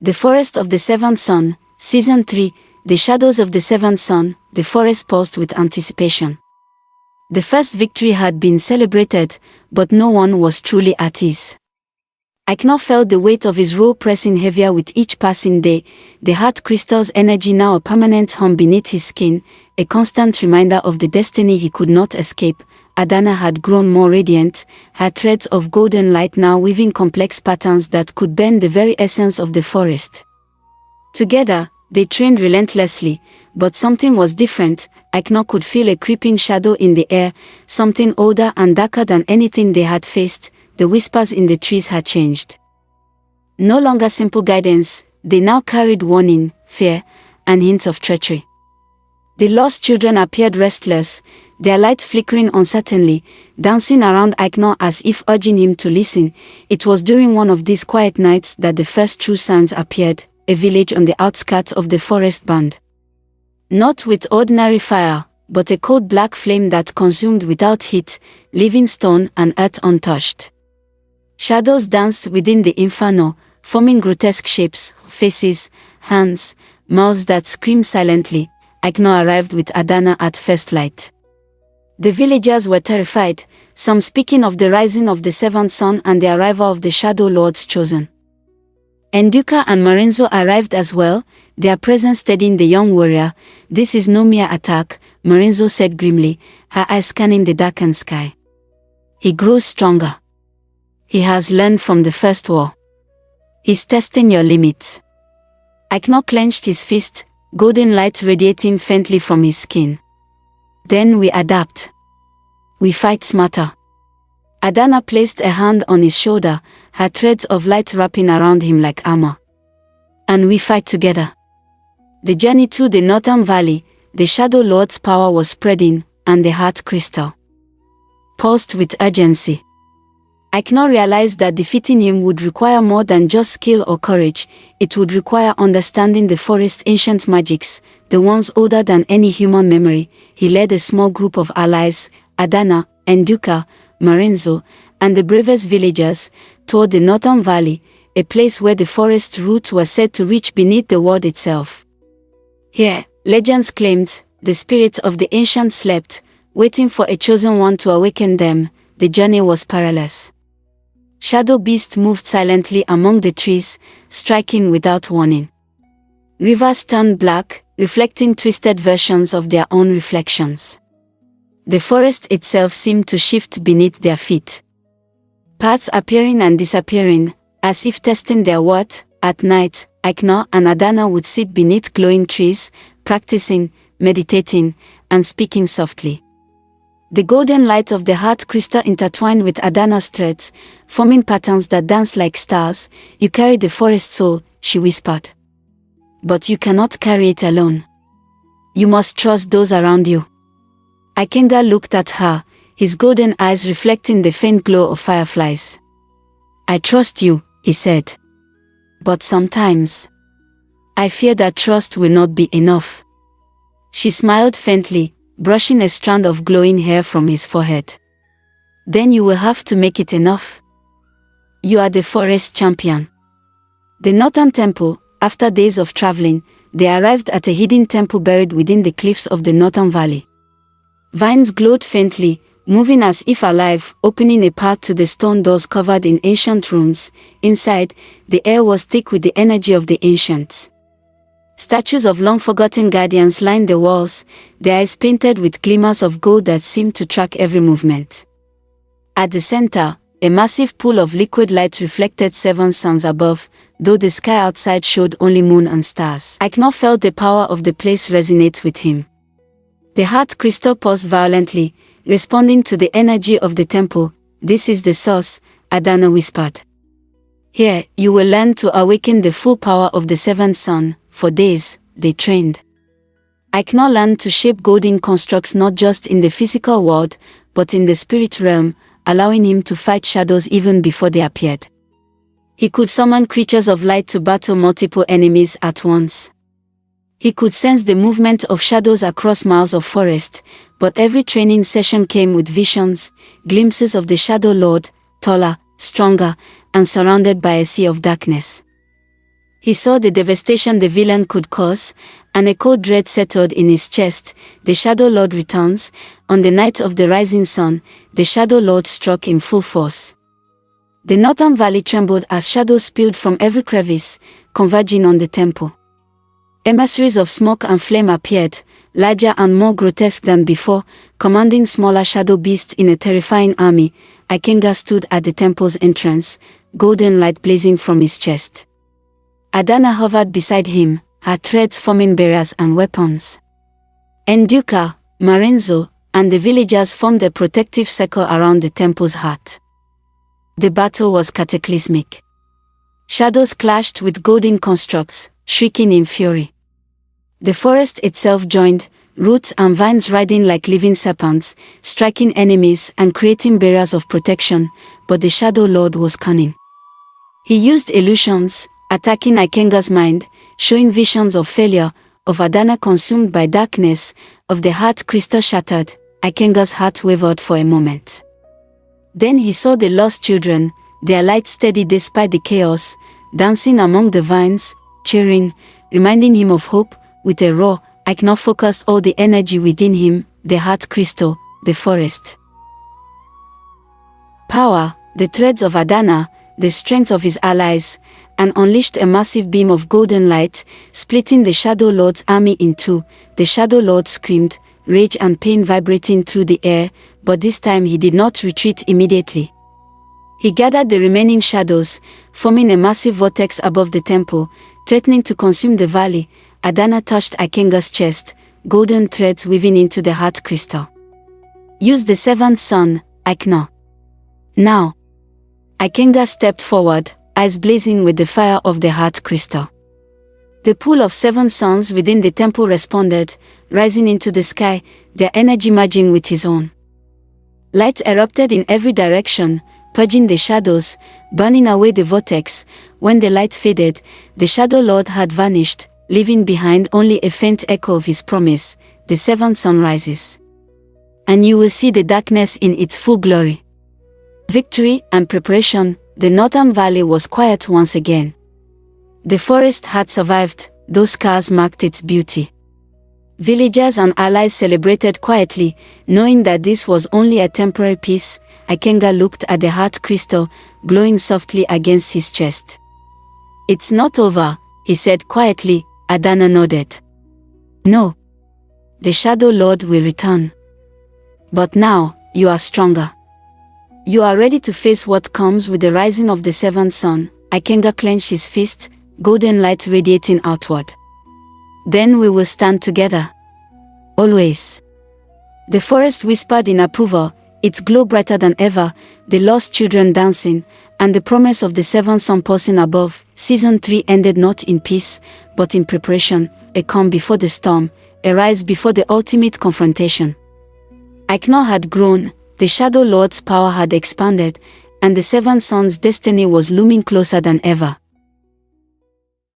The Forest of the Seventh Son, Season 3, The Shadows of the Seventh Son, the forest paused with anticipation. The first victory had been celebrated, but no one was truly at ease. Aiknor felt the weight of his role pressing heavier with each passing day, the heart crystal's energy now a permanent hum beneath his skin, a constant reminder of the destiny he could not escape. Adana had grown more radiant, her threads of golden light now weaving complex patterns that could bend the very essence of the forest. Together, they trained relentlessly, but something was different. Aiknor could feel a creeping shadow in the air, something older and darker than anything they had faced. The whispers in the trees had changed. No longer simple guidance, they now carried warning, fear, and hints of treachery. The lost children appeared restless, their lights flickering uncertainly, dancing around Aiknor as if urging him to listen. It was during one of these quiet nights that the first true signs appeared, a village on the outskirts of the forest burned. Not with ordinary fire, but a cold black flame that consumed without heat, leaving stone and earth untouched. Shadows danced within the inferno, forming grotesque shapes, faces, hands, mouths that screamed silently. Aiknor arrived with Adana at first light. The villagers were terrified, some speaking of the rising of the seventh son and the arrival of the Shadow Lord's chosen. Nduka and Marenzo arrived as well, their presence steadying the young warrior. "This is no mere attack," Marenzo said grimly, her eyes scanning the darkened sky. "He grows stronger. He has learned from the first war. He's testing your limits." Aiknor clenched his fist, golden light radiating faintly from his skin. "Then we adapt. We fight smarter." Adana placed a hand on his shoulder, her threads of light wrapping around him like armor. "And we fight together." The journey to the Northern Valley, the Shadow Lord's power was spreading, and the heart crystal pulsed with urgency. Aiknor realized that defeating him would require more than just skill or courage. It would require understanding the forest's ancient magics, the ones older than any human memory. He led a small group of allies, Adana, Nduka, Marenzo, and the bravest villagers, toward the Northern Valley, a place where the forest's roots were said to reach beneath the world itself. Here, legends claimed, the spirits of the ancient slept, waiting for a chosen one to awaken them. The journey was perilous. Shadow beasts moved silently among the trees, striking without warning. Rivers turned black, reflecting twisted versions of their own reflections. The forest itself seemed to shift beneath their feet. Paths appearing and disappearing, as if testing their worth. At night, Aiknor and Adana would sit beneath glowing trees, practicing, meditating, and speaking softly. The golden light of the heart crystal intertwined with Adana's threads, forming patterns that danced like stars. "You carry the forest soul," she whispered. "But you cannot carry it alone. You must trust those around you." Ikenga looked at her, his golden eyes reflecting the faint glow of fireflies. "I trust you," he said. "But sometimes I fear that trust will not be enough." She smiled faintly, brushing a strand of glowing hair from his forehead. "Then you will have to make it enough. You are the forest champion." The Northern Temple. After days of traveling, they arrived at a hidden temple buried within the cliffs of the Northern Valley. Vines glowed faintly, moving as if alive, opening a path to the stone doors covered in ancient runes. Inside, the air was thick with the energy of the ancients. Statues of long-forgotten guardians lined the walls, their eyes painted with glimmers of gold that seemed to track every movement. At the center, a massive pool of liquid light reflected seven suns above, though the sky outside showed only moon and stars. Aiknor felt the power of the place resonate with him. The heart crystal pulsed violently, responding to the energy of the temple. "This is the source," Adana whispered. "Here, you will learn to awaken the full power of the seventh son." For days, they trained. Aiknor learned to shape golden constructs not just in the physical world, but in the spirit realm, allowing him to fight shadows even before they appeared. He could summon creatures of light to battle multiple enemies at once. He could sense the movement of shadows across miles of forest, but every training session came with visions, glimpses of the Shadow Lord, taller, stronger, and surrounded by a sea of darkness. He saw the devastation the villain could cause, and a cold dread settled in his chest. The Shadow Lord returns. On the night of the rising sun, the Shadow Lord struck in full force. The northern valley trembled as shadows spilled from every crevice, converging on the temple. Emissaries of smoke and flame appeared, larger and more grotesque than before, commanding smaller shadow beasts in a terrifying army. Ikenga stood at the temple's entrance, golden light blazing from his chest. Adana hovered beside him, her threads forming barriers and weapons. Nduka, Marenzo, and the villagers formed a protective circle around the temple's heart. The battle was cataclysmic. Shadows clashed with golden constructs, shrieking in fury. The forest itself joined, roots and vines riding like living serpents, striking enemies and creating barriers of protection, but the Shadow Lord was cunning. He used illusions, attacking Ikenga's mind, showing visions of failure, of Adana consumed by darkness, of the heart crystal shattered. Ikenga's heart wavered for a moment. Then he saw the lost children, their light steady despite the chaos, dancing among the vines, cheering, reminding him of hope. With a roar, Ikena focused all the energy within him, the heart crystal, the forest. Power, the threads of Adana, the strength of his allies, and unleashed a massive beam of golden light, splitting the Shadow Lord's army in two. The Shadow Lord screamed, rage and pain vibrating through the air, but this time he did not retreat immediately. He gathered the remaining shadows, forming a massive vortex above the temple, threatening to consume the valley. Adana touched Ikenga's chest, golden threads weaving into the heart crystal. Use the seventh sun, Ikena. Now. Ikenga stepped forward, eyes blazing with the fire of the heart crystal. The pool of 7 suns within the temple responded, rising into the sky, their energy merging with his own. Light erupted in every direction, purging the shadows, burning away the vortex. When the light faded, the Shadow Lord had vanished, leaving behind only a faint echo of his promise, the 7 sunrises. And you will see the darkness in its full glory. Victory and preparation. The northern valley was quiet once again. The forest had survived, those scars marked its beauty. Villagers and allies celebrated quietly, knowing that this was only a temporary peace. Ikenga looked at the heart crystal, glowing softly against his chest. It's not over, he said quietly. Adana nodded. No. The Shadow Lord will return. But now, you are stronger. You are ready to face what comes with the rising of the 7th sun. Ikenga clenched his fist, golden light radiating outward. Then we will stand together. Always. The forest whispered in approval, its glow brighter than ever, the lost children dancing, and the promise of the 7th sun pulsing above. Season 3 ended not in peace, but in preparation, a calm before the storm, a rise before the ultimate confrontation. Ikena had grown, the Shadow Lord's power had expanded, and the 7th sun's destiny was looming closer than ever.